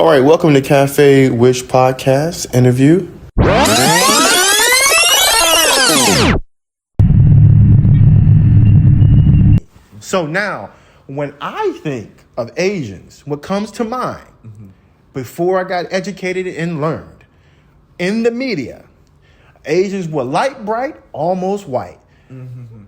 right, welcome to Cafe Wish Podcast interview. So now, when I think of Asians, what comes to mind before I got educated and learned in the media, Asians were light bright, almost white,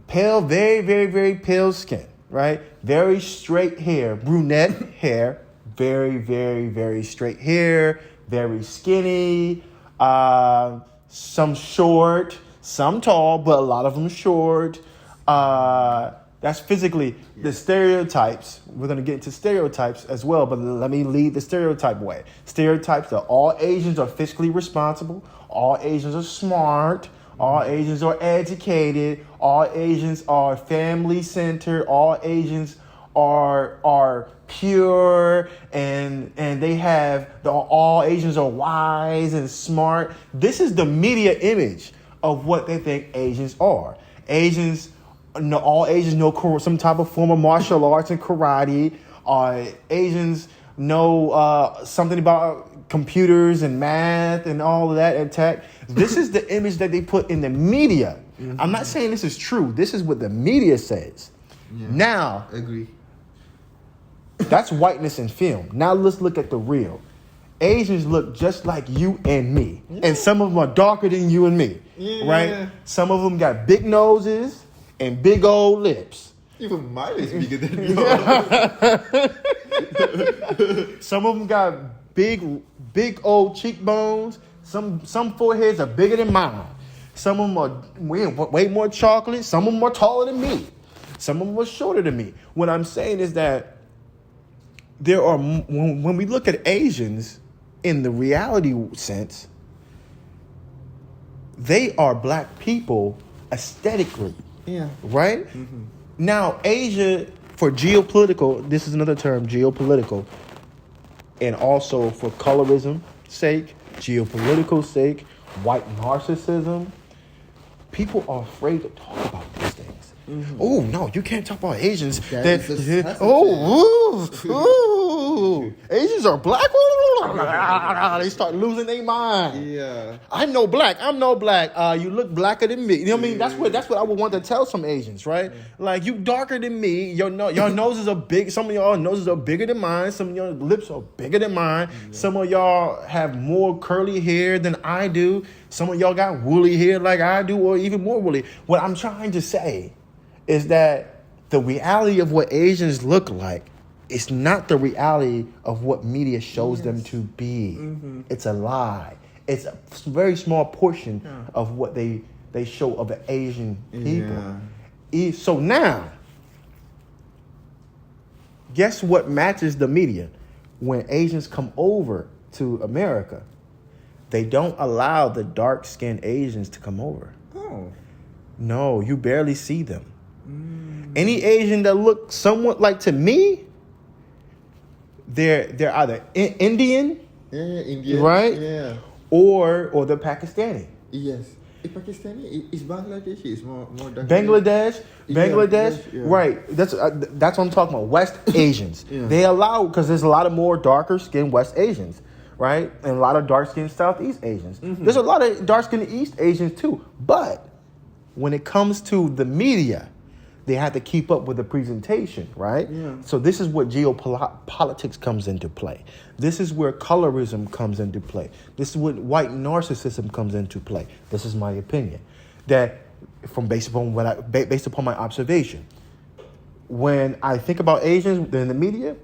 pale, very, very, very pale skin, right? Very straight hair, brunette hair, very, very, very straight hair, very skinny, some short, some tall, but a lot of them short. That's physically the stereotypes. We're going to get into stereotypes as well, but let me lead the stereotype way. Stereotypes that all Asians are fiscally responsible, all Asians are smart, all Asians are educated, all Asians are family-centered, all Asians are pure, and they have all Asians are wise and smart. This is the media image of what they think Asians are. All Asians know some type of form of martial arts and karate. Asians know something about computers and math and all of that and tech. This is the image that they put in the media. I'm not saying this is true. This is what the media says. Yeah. Now, Agree. That's whiteness in film. Now let's look at the real. Asians look just like you and me. Yeah. And some of them are darker than you and me. Yeah. Right? Some of them got big noses and big old lips. Even Malay is bigger than yours. Some of them got big old cheekbones. Some foreheads are bigger than mine. Some of them are way more chocolate. Some of them are taller than me. Some of them are shorter than me. What I'm saying is that when we look at Asians in the reality sense, they are black people aesthetically. Yeah. Right? Mm-hmm. Now, Asia, for geopolitical, this is another term, geopolitical, and also for colorism sake, geopolitical sake, white narcissism, people are afraid to talk about these things. Mm-hmm. Oh, no, you can't talk about Asians. Asians are black. They start losing their mind. Yeah. I'm no black. You look blacker than me. You know what I mean? That's what I would want to tell some Asians, right? Yeah. Like, you darker than me. Your noses are big. Some of y'all noses are bigger than mine. Some of your lips are bigger than mine. Yeah. Some of y'all have more curly hair than I do. Some of y'all got woolly hair like I do, or even more woolly. What I'm trying to say is that the reality of what Asians look like is not the reality of what media shows them to be. Mm-hmm. It's a lie. It's a very small portion of what they show of the Asian people. Yeah. So now, guess what matches the media? When Asians come over to America, they don't allow the dark-skinned Asians to come over. Oh. No, you barely see them. Any Asian that looks somewhat like to me, they're either Indian, right? Yeah. Or they're Pakistani. Yes. Pakistani is Bangladeshi. It's more dark. Bangladesh, yeah. Right? That's what I'm talking about. West Asians. Yeah. They allow, because there's a lot of more darker skinned West Asians, right? And a lot of dark skinned Southeast Asians. Mm-hmm. There's a lot of dark skinned East Asians too. But when it comes to the media, they have to keep up with the presentation, right? Yeah. So this is what geopolitics comes into play. This is where colorism comes into play. This is what white narcissism comes into play. This is my opinion. That based upon my observation. When I think about Asians in the media,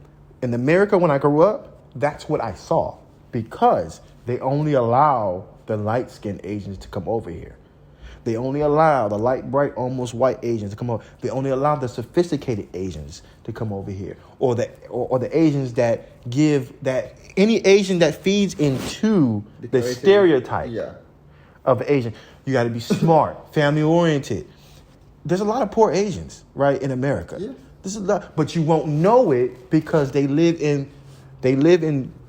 in America when I grew up, that's what I saw. Because they only allow the light-skinned Asians to come over here. They only allow the light, bright, almost white Asians to come over. They only allow the sophisticated Asians to come over here, or the Asians that any Asian that feeds into the stereotype of Asian. You got to be smart, family oriented. There's a lot of poor Asians, right, in America. Yeah. This is but you won't know it because they live in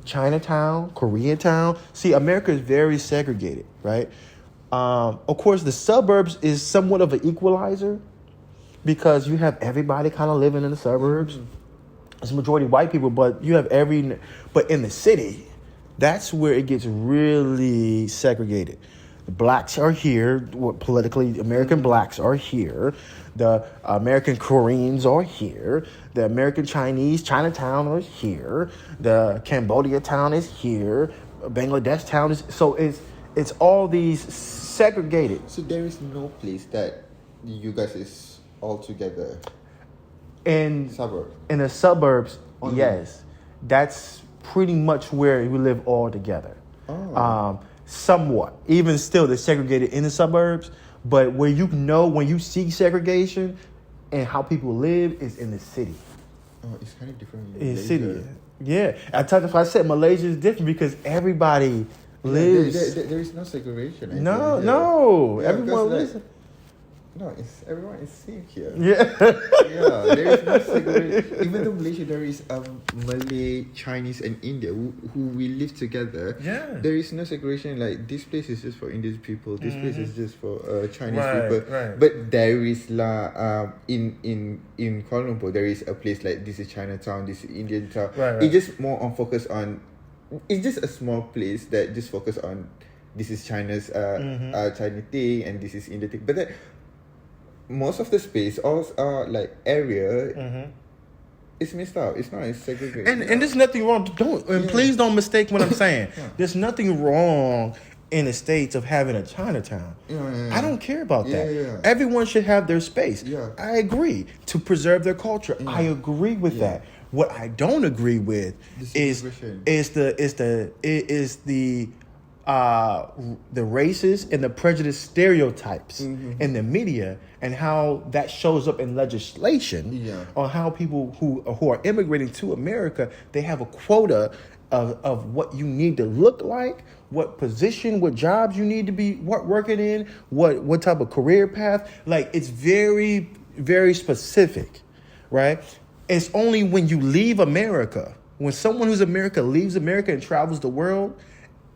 Chinatown, Koreatown. See, America is very segregated, right? Of course, the suburbs is somewhat of an equalizer because you have everybody kind of living in the suburbs. Mm-hmm. It's a majority white people, but you have but in the city, That's where it gets really segregated. The blacks are here, politically, American blacks are here. The American Koreans are here. The American Chinese, Chinatown is here. The Cambodia town is here. Bangladesh town is, so it's all these segregated. So there is no place that you guys is all together. In Suburb. In the suburbs, Only. yes. That's pretty much where we live all together. Oh. Somewhat. Even still, they're segregated in the suburbs. But where you know, when you see segregation and how people live, is in the city. Oh, it's kind of different In the Malaysia. city. Yeah. I said Malaysia is different because everybody lives. There is no segregation. I think, No, here. no. Yeah, Everyone because, lives. No, everyone is safe here. Yeah. Yeah, there is no segregation. Even though Malaysia, there is Malay, Chinese, and India who we live together. Yeah. There is no segregation. Like this place is just for Indian people. This place is just for Chinese Right, people. right. But there is in Kuala Lumpur, there is a place like this is Chinatown. This is Indian town. Right. It's just more on focus on. It's just a small place that just focus on. This is China's China thing, and this is India thing. But that. Most of the space, all like area, it's messed up. It's not. It's segregated. And there's nothing wrong. Please don't mistake what I'm saying. Yeah. There's nothing wrong in the States of having a Chinatown. Yeah. I don't care about that. Yeah. Everyone should have their space. Yeah. I agree to preserve their culture. Yeah. I agree with Yeah. that. What I don't agree with is the racist and the prejudice stereotypes in the media and how that shows up in legislation on how people who are immigrating to America, they have a quota of what you need to look like, what position, what jobs you need to be working in, what type of career path. Like, it's very, very specific, right? It's only when you leave America, when someone who's America leaves America and travels the world,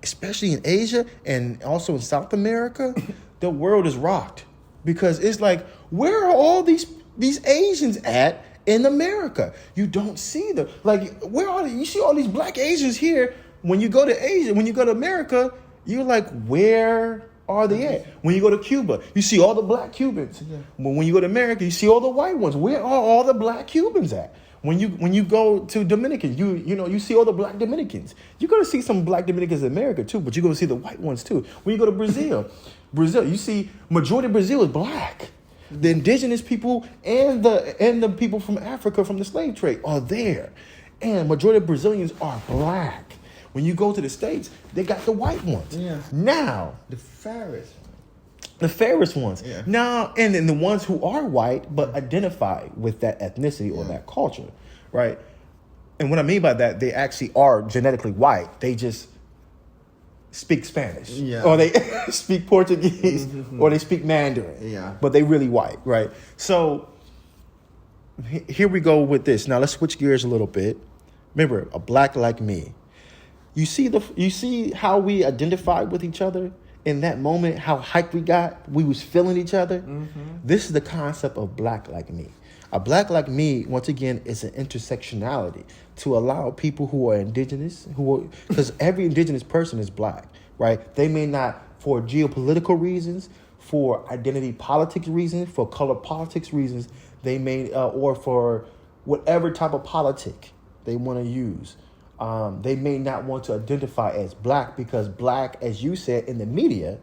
especially in Asia and also in South America, the world is rocked. Because it's like, where are all these Asians at in America? You don't see them. Like, where are they? You see all these black Asians here. When you go to Asia, when you go to America, you're like, where are they at? When you go to Cuba, you see all the black Cubans. Yeah. But when you go to America, you see all the white ones. Where are all the black Cubans at? When you go to Dominican, you see all the black Dominicans. You're gonna see some black Dominicans in America too, but you're gonna see the white ones too. When you go to Brazil, you see majority of Brazil is black. The indigenous people and the people from Africa from the slave trade are there, and majority of Brazilians are black. When you go to the States, they got the white ones. Yeah. Now The fairest. The fairest ones. Yeah. Now, and then the ones who are white but identify with that ethnicity or that culture, right? And what I mean by that, they actually are genetically white. They just speak Spanish. Yeah. Or they speak Portuguese. Or they speak Mandarin. Yeah. But they really white, right? So here we go with this. Now let's switch gears a little bit. Remember, a black like me. You see how we identified with each other? In that moment, how hyped we got, we was feeling each other. This is the concept of black like me. A black like me, once again, is an intersectionality to allow people who are indigenous, because every indigenous person is black, right? They may not, for geopolitical reasons, for identity politics reasons, for color politics reasons, they may, or for whatever type of politic they want to use. They may not want to identify as black because black, as you said, in the media.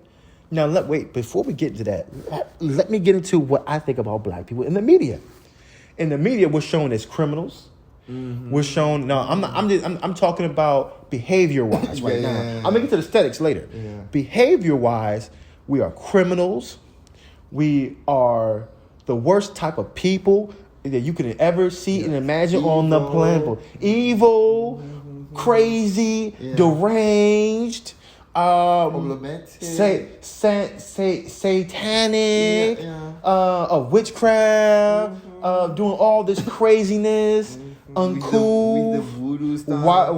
Now, before we get into that, let me get into what I think about black people in the media. In the media, we're shown as criminals. We're shown. No, I'm talking about behavior-wise right now. I'm gonna get to the aesthetics later. Yeah. Behavior-wise, we are criminals. We are the worst type of people that you could ever see and imagine on the planet. Evil, crazy, deranged, Problematic. satanic, of witchcraft, doing all this craziness, uncool, with the voodoo stuff.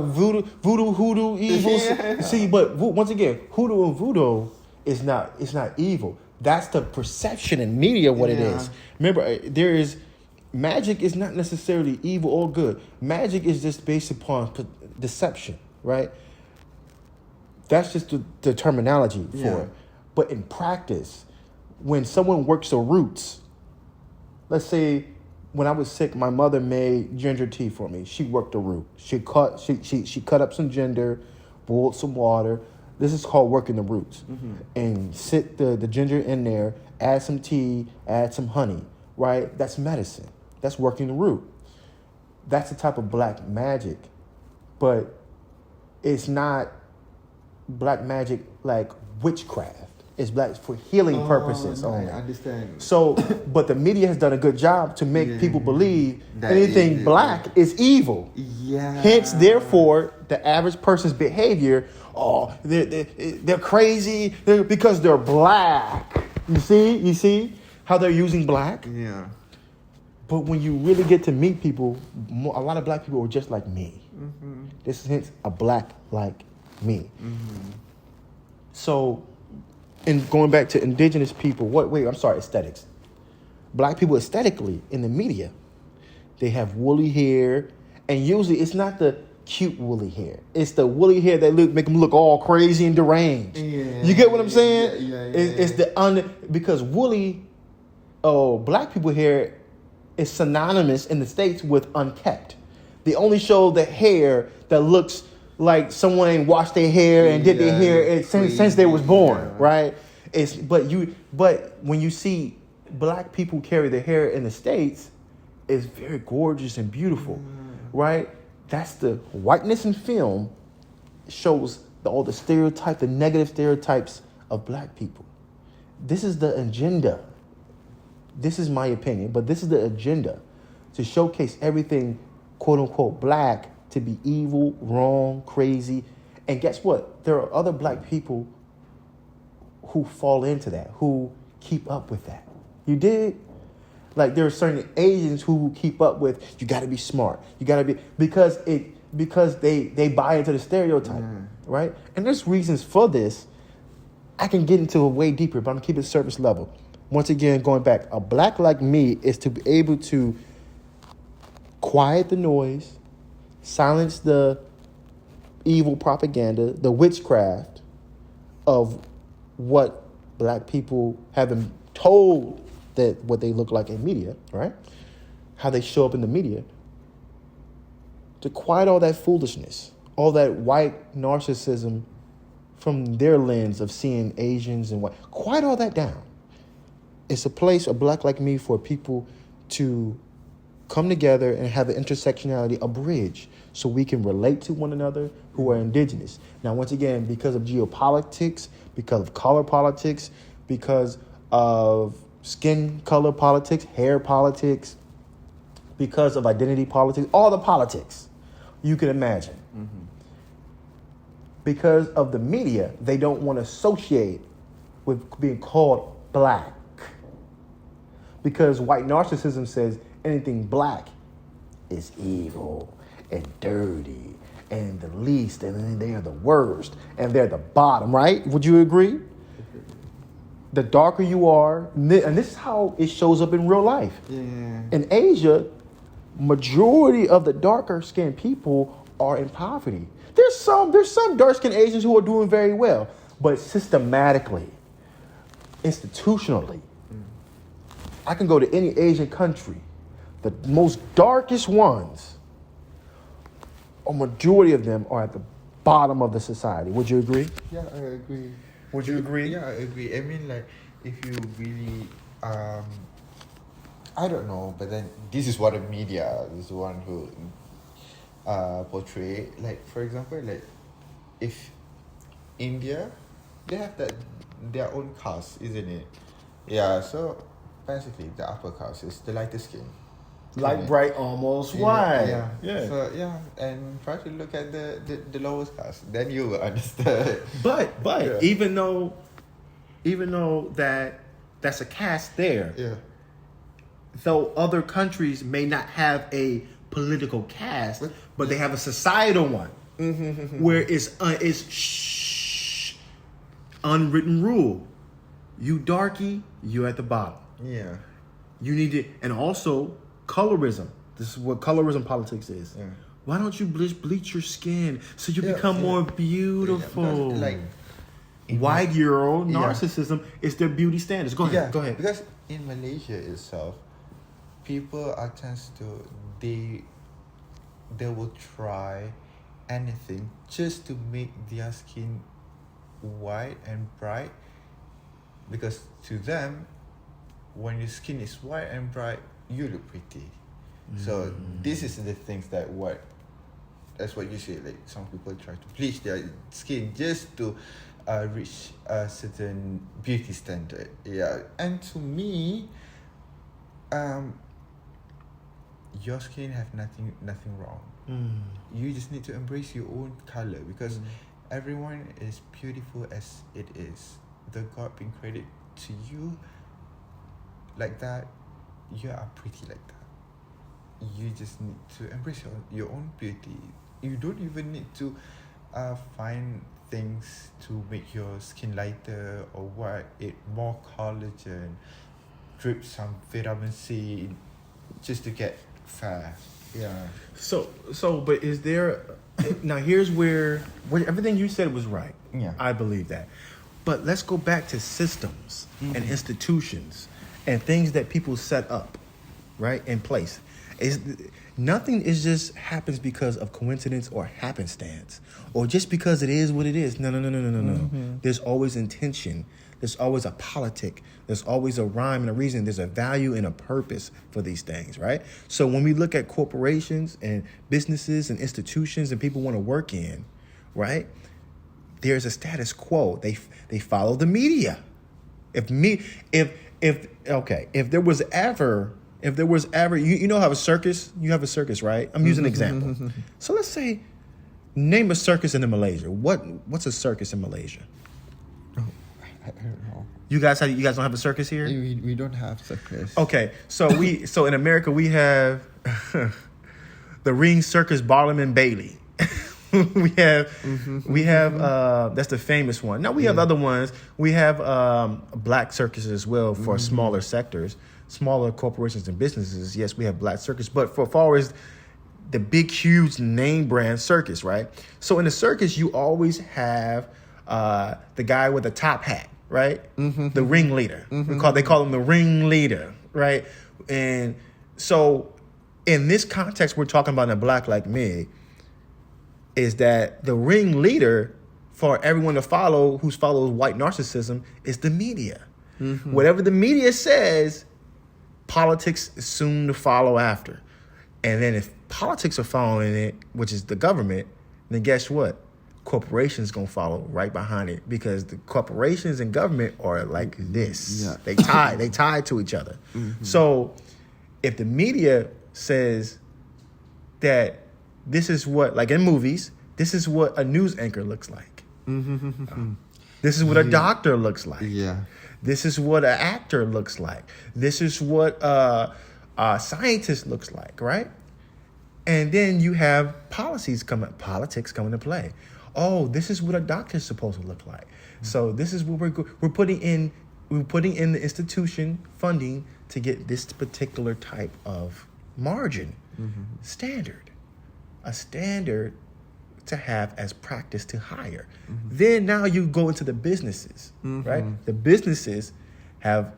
Voodoo, evil. See, but once again, hoodoo and voodoo is not evil. That's the perception in media what it is. Remember, magic is not necessarily evil or good. Magic is just based upon deception, right? That's just the terminology for Yeah. it. But in practice, when someone works the roots, let's say when I was sick, my mother made ginger tea for me. She worked the root. She cut up some ginger, boiled some water. This is called working the roots. And sit the ginger in there, add some tea, add some honey, right? That's medicine. That's working the root. That's the type of black magic. But it's not black magic like witchcraft. It's black for healing purposes only. I understand. So, but the media has done a good job to make people believe That anything is- black is evil. Yeah. Hence, therefore, the average person's behavior, they're crazy because they're black. You see how they're using black? Yeah. But when you really get to meet people, a lot of black people are just like me. This is hence a black like me. So, and going back to indigenous people, aesthetics. Black people aesthetically in the media, they have woolly hair, and usually it's not the cute woolly hair. It's the woolly hair that make them look all crazy and deranged. Yeah, You get what I'm saying? Yeah. It's because woolly, black people hair is synonymous in the States with unkept. They only show the hair that looks like someone ain't washed their hair and did their hair since they was born, right? But when you see black people carry their hair in the States, it's very gorgeous and beautiful, right? That's the whiteness in film shows all the stereotypes, the negative stereotypes of black people. This is the agenda. This is my opinion, but this is the agenda to showcase everything, quote unquote, black to be evil, wrong, crazy. And guess what? There are other black people who fall into that, who keep up with that. You dig? Like there are certain Asians who keep up with, you got to be smart. You got to be, because they buy into the stereotype, right? And there's reasons for this. I can get into it way deeper, but I'm going to keep it surface level. Once again, going back, a black like me is to be able to quiet the noise, silence the evil propaganda, the witchcraft of what black people have been told that what they look like in media, right? How they show up in the media. To quiet all that foolishness, all that white narcissism from their lens of seeing Asians and white. Quiet all that down. It's a place, a black like me, for people to come together and have the intersectionality, a bridge, so we can relate to one another who are indigenous. Now, once again, because of geopolitics, because of color politics, because of skin color politics, hair politics, because of identity politics, all the politics you can imagine. Because of the media, they don't want to associate with being called black. Because white narcissism says anything black is evil and dirty and the least, and then they are the worst and they're the bottom, right? Would you agree? The darker you are, and this is how it shows up in real life. Yeah. In Asia, majority of the darker skinned people are in poverty. There's some dark skinned Asians who are doing very well, but systematically, institutionally, I can go to any Asian country, the most darkest ones, a majority of them are at the bottom of the society. Would you agree? Yeah, I agree. Would you agree? Yeah, I agree. I mean, like, if you really, I don't know, but then this is what the media is the one who portray. Like, for example, like, if India, they have their own caste, isn't it? Yeah, so basically the upper caste is the lighter skin. Like bright, almost white. Yeah. So and try to look at the lowest caste, then you will understand. But Yeah. even though that's a caste there, though other countries may not have a political caste, but they have a societal one, where it's unwritten rule. You darky, you're at the bottom. Yeah. You need to, and also colorism. This is what colorism politics is. Yeah. Why don't you bleach your skin so you Yeah, become yeah. more Yeah, beautiful? because, like, White girl Yeah. narcissism is their beauty standards. Go ahead. Go ahead. Because in Malaysia itself, people are tends to they will try anything just to make their skin white and bright, because to them, when your skin is white and bright, you look pretty. So this is the things that's what you say, like some people try to bleach their skin just to reach a certain beauty standard. Yeah, and to me, your skin have nothing wrong. You just need to embrace your own color, because everyone is beautiful as it is. The God being created to you like that, you are pretty like that. You just need to embrace your own beauty. You don't even need to find things to make your skin lighter or what, it more collagen, drip some vitamin C just to get fair. Yeah. So, but is there now? Here's where everything you said was right. Yeah. I believe that. But let's go back to systems and institutions and things that people set up, right, in place. Nothing is just happens because of coincidence or happenstance, or just because it is what it is. No. There's always intention. There's always a politic. There's always a rhyme and a reason. There's a value and a purpose for these things, right? So when we look at corporations and businesses and institutions and people want to work in, right, there's a status quo. They follow the media. If there was ever, you know how you have a circus, right? I'm using an example. So let's say, name a circus in Malaysia. What's a circus in Malaysia? I don't know. You guys don't have a circus here? We don't have circus. Okay, so in America we have the Ring Circus, Barnum and Bailey. we have that's the famous one. Now we have other ones. We have black circuses as well for smaller sectors, smaller corporations and businesses. Yes, we have black circus, but for far as the big, huge name brand circus, right? So in a circus, you always have the guy with the top hat, right? The ringleader. They call him the ringleader, right? And so in this context, we're talking about in a Black Like Me, is that the ringleader for everyone to follow who follows white narcissism is the media. Whatever the media says, politics is soon to follow after. And then if politics are following it, which is the government, then guess what? Corporations gonna follow right behind it, because the corporations and government are like this. Yeah. They tied to each other. So if the media says that this is what, like in movies, this is what a news anchor looks like. This is what a doctor looks like. Yeah. This is what an actor looks like. This is what a scientist looks like, right? And then you have politics come into play. Oh, this is what a doctor's supposed to look like. So this is what we're putting in the institution funding to get this particular type of margin standard. A standard to have as practice to hire. Then now you go into the businesses, right? The businesses have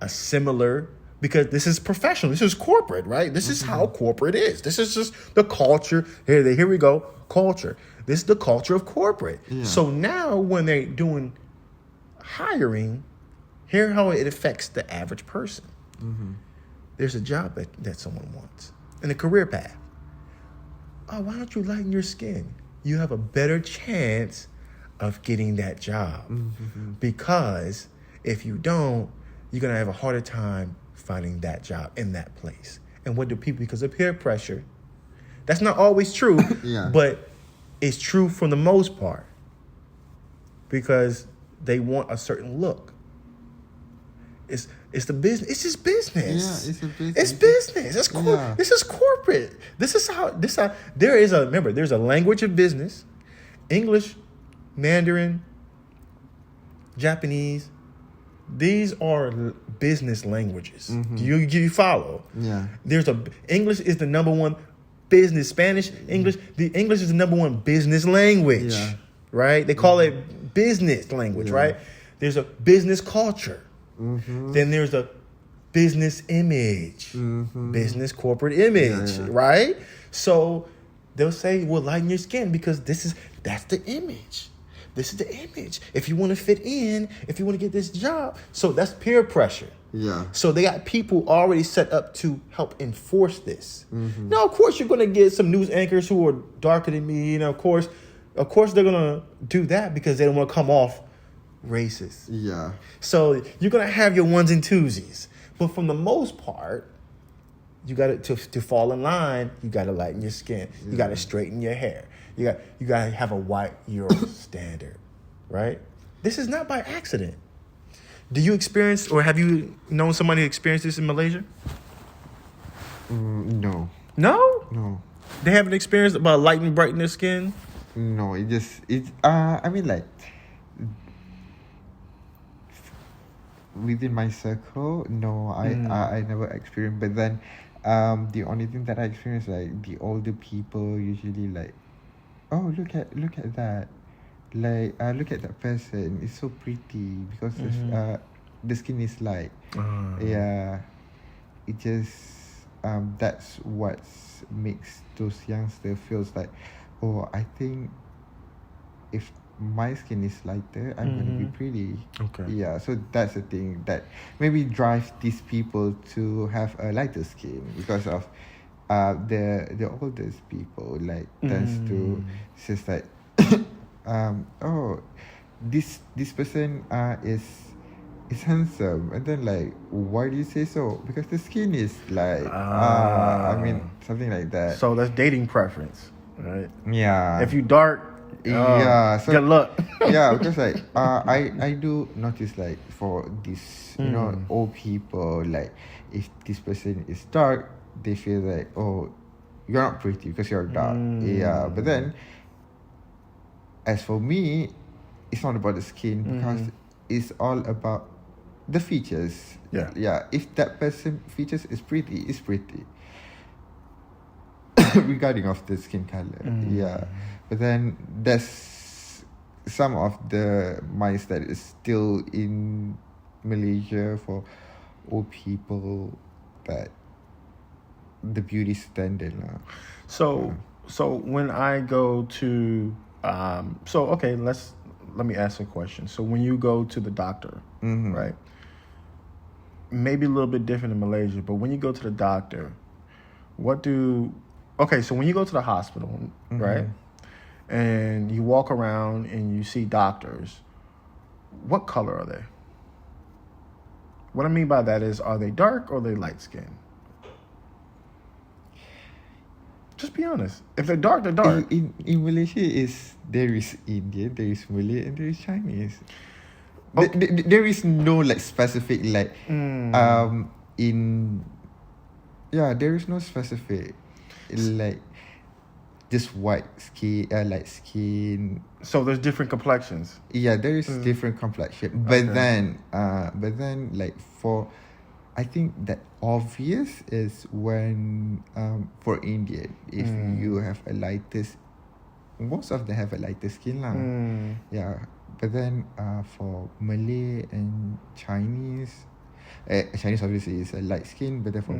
a similar, because this is professional, this is corporate, right? This is how corporate is. This is just the culture. Here we go, culture. This is the culture of corporate. Yeah. So now when they're doing hiring, hear how it affects the average person. There's a job that someone wants and a career path. Oh, why don't you lighten your skin? You have a better chance of getting that job. Because if you don't, you're going to have a harder time finding that job in that place. And what do people, because of peer pressure, that's not always true, but it's true for the most part, because they want a certain look. It's the business. It's just business. Yeah, it's a business. It's business. It's This is corporate. There's a language of business: English, Mandarin, Japanese. These are business languages. You follow? Yeah. English is the number one business. Spanish, English. The English is the number one business language, Yeah. right? They call it business language, right? There's a business culture. Then there's a business image, business corporate image, right? So they'll say, well, lighten your skin because that's the image. This is the image. If you want to fit in, if you want to get this job. So that's peer pressure. Yeah. So they got people already set up to help enforce this. Now, of course, you're going to get some news anchors who are darker than me. And of course, they're going to do that because they don't want to come off racist. Yeah. So you're going to have your ones and twosies. But from the most part, you got to fall in line, you got to lighten your skin. You got to straighten your hair. You got to have a white Euro standard, right? This is not by accident. Do you experience or have you known somebody who experienced this in Malaysia? No. No? No. They haven't experienced about lightening, brightening their skin? No, I mean, like, within my circle, no, I never experienced. But then, the only thing that I experienced, like, the older people usually like, oh, look at that, like, look at that person. It's so pretty because the skin is light. Yeah, it just that's what makes those youngsters feels like, oh, I think if my skin is lighter, I'm gonna be pretty. Okay. Yeah, so that's the thing that maybe drives these people to have a lighter skin because of the oldest people like tends to says like oh, this person is handsome, and then like, why do you say so? Because the skin is like I mean, something like that. So that's dating preference, right? Yeah. If you dark, yeah, so good luck. yeah, because like I do notice like for this old people, like if this person is dark, they feel like, oh, you're not pretty because you're dark. Yeah, but then as for me, it's not about the skin because it's all about the features. Yeah, if that person features is pretty, it's pretty. Regarding of the skin color. Yeah, but then there's some of the minds that is still in Malaysia for old people that the beauty standard now. So when I go to let me ask a question. So when you go to the doctor, right? Maybe a little bit different in Malaysia, but when you go to the doctor, so when you go to the hospital, right? And you walk around and you see doctors, what color are they? What I mean by that is, are they dark or are they light skinned? Just be honest. If they're dark, they're dark. In Malaysia, there is Indian, there is Malay, and there is Chinese. Okay. There is no like specific like there is no specific like just white skin, light skin. So there's different complexions. Yeah, there is different complexion, but then like for, I think that obvious is when for Indian, if you have a lightest, most of them have a lighter skin lah. Yeah, but then for Malay and Chinese, Chinese obviously is a light skin, but then for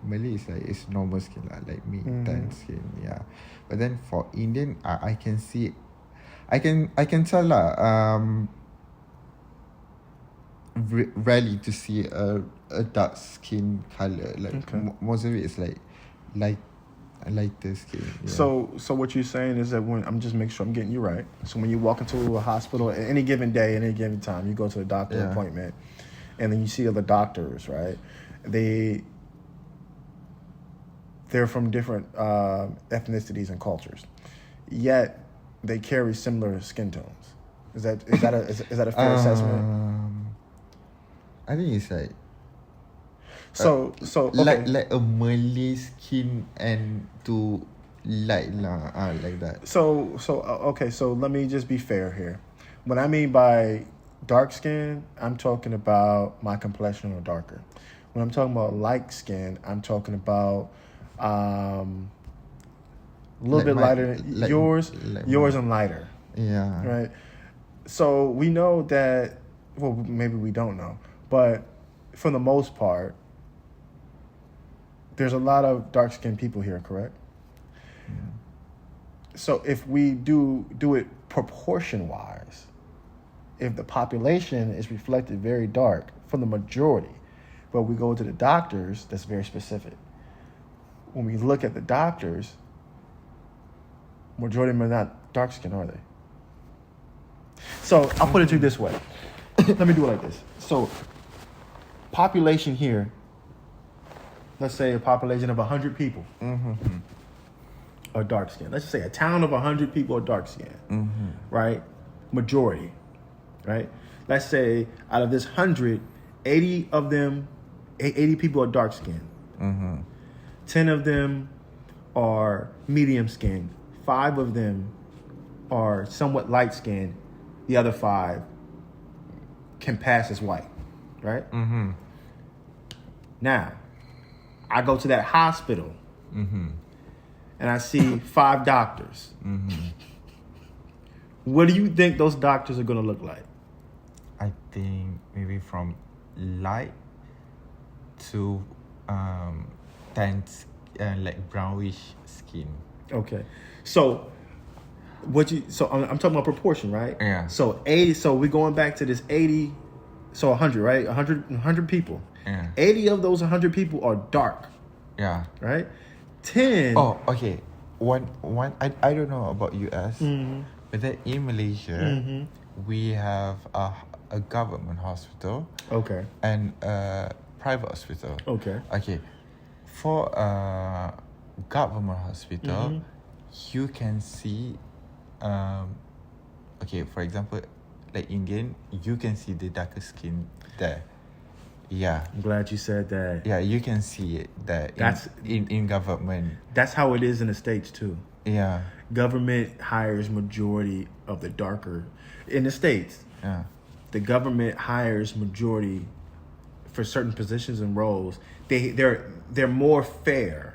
Malay is like it's normal skin lah, like me, tan skin. Yeah, but then for Indian, I can see, I can tell lah. Rarely to see a dark skin color. Like most of it is like lighter skin. Yeah. So what you're saying is that when I'm just making sure I'm getting you right. So when you walk into a hospital at any given day, at any given time, you go to a doctor appointment, and then you see other doctors, right? They're from different ethnicities and cultures, yet they carry similar skin tones. Is that a fair assessment? I think it's like so okay. like a Malay skin and to light lah, like that. So okay, so let me just be fair here. What I mean by dark skin, I'm talking about my complexion or darker. When I'm talking about light skin, I'm talking about little Like bit my- lighter. like- yours, like yours, my- and lighter. Yeah. Right. So we know that. Well, maybe we don't know, but for the most part, there's a lot of dark-skinned people here. Correct. So if we do it proportion-wise, if the population is reflected very dark for the majority, but we go to the doctors, that's very specific. When we look at the doctors, majority of them are not dark-skinned, are they? So I'll put it to you this way. Let me do it like this. So population here, let's say a population of 100 people are dark skinned. Let's just say a town of 100 people are dark skinned, right? Majority, right? Let's say out of this 100, 80 of them, 80 people are dark skinned. 10 of them are medium skinned. 5 of them are somewhat light skinned. The other 5 can pass as white, right? Now, I go to that hospital and I see 5 doctors. What do you think those doctors are going to look like? I think maybe from light to tan, like brownish skin. Okay. So I'm talking about proportion, right? Yeah. So 80, so we're going back to this 80, so 100, right? 100 people. Yeah. 80 of those 100 people are dark, Yeah. right? 10. Oh, okay. One. I don't know about US, but then in Malaysia, we have a government hospital Okay. and a private hospital. Okay. Okay. For a government hospital, you can see, okay, for example, like Indian, you can see the darker skin there. Yeah. I'm glad you said that. Yeah, you can see it there. That's- in government. That's how it is in the States too. Yeah. Government hires majority of the darker in the States. Yeah. The government hires majority for certain positions and roles. They're more fair